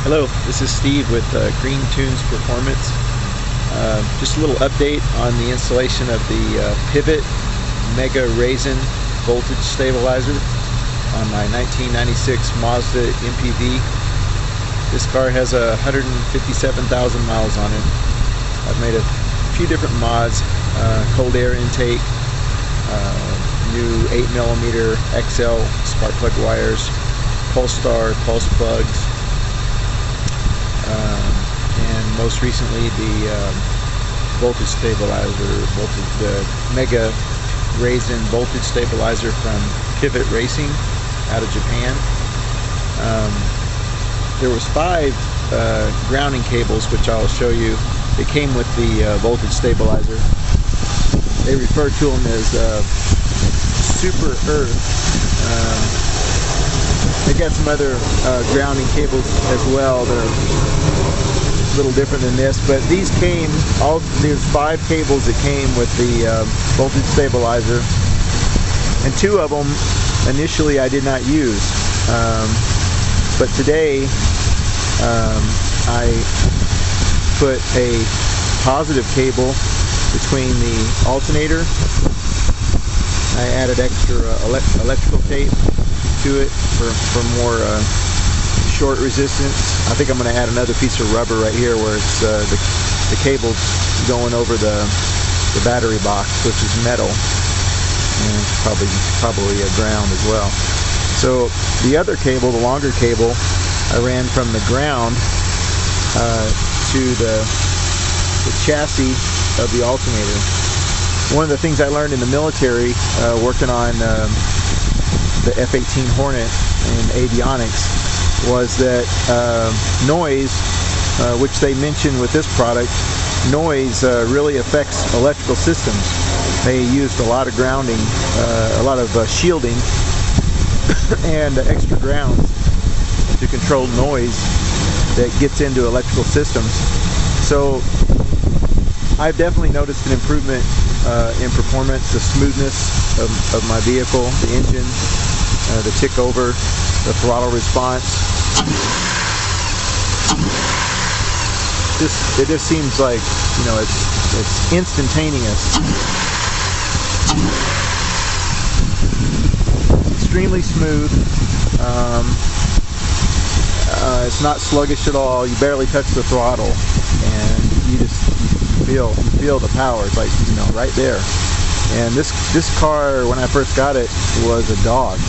Hello, this is Steve with Green Tunes Performance. Just a little update on the installation of the Pivot MegaRaizin voltage stabilizer on my 1996 Mazda MPV. This car has 157,000 miles on it. I've made a few different mods, cold air intake, new 8mm XL spark plug wires, Pulsar pulse plugs, and most recently the voltage stabilizer, the MegaRaizin voltage stabilizer from Pivot Racing out of Japan. There was 5 grounding cables, which I'll show you. They came with the voltage stabilizer. They refer to them as Super Earth. They got some other grounding cables as well that are a little different than this, but these came, there's 5 cables that came with the voltage stabilizer, and 2 of them initially I did not use, but today I put a positive cable between the alternator. I added extra electrical tape to it for more short resistance. I think I'm going to add another piece of rubber right here where it's the cable's going over the battery box, which is metal, and it's probably a ground as well. So the other cable, the longer cable, I ran from the ground to the chassis of the alternator. One of the things I learned in the military, working on the F-18 Hornet in avionics, was that noise, which they mention with this product, noise really affects electrical systems. They used a lot of grounding, a lot of shielding and extra grounds to control noise that gets into electrical systems. So I've definitely noticed an improvement in performance, the smoothness of my vehicle, the engine, the tick over, the throttle response. It just seems like, you know, it's instantaneous. Extremely smooth. It's not sluggish at all. You barely touch the throttle, and you feel the power. It's like, you know, right there. And this car, when I first got it, was a dog.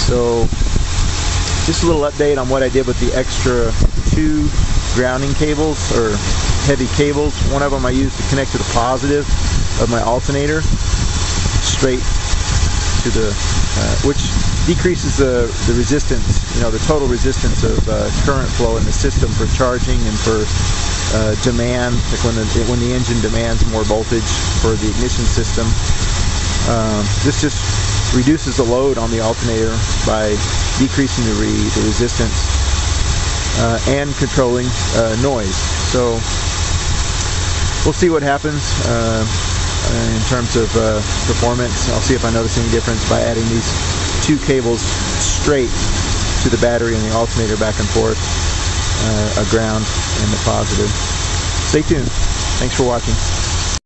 So just a little update on what I did with the extra 2 grounding cables, or heavy cables. One of them I used to connect to the positive of my alternator, straight to the, which decreases the resistance, you know, the total resistance of current flow in the system for charging and for demand, like when the engine demands more voltage for the ignition system. This just reduces the load on the alternator by decreasing the resistance and controlling noise. So we'll see what happens in terms of performance. I'll see if I notice any difference by adding these 2 cables straight to the battery and the alternator, back and forth, a ground and the positive. Stay tuned. Thanks for watching.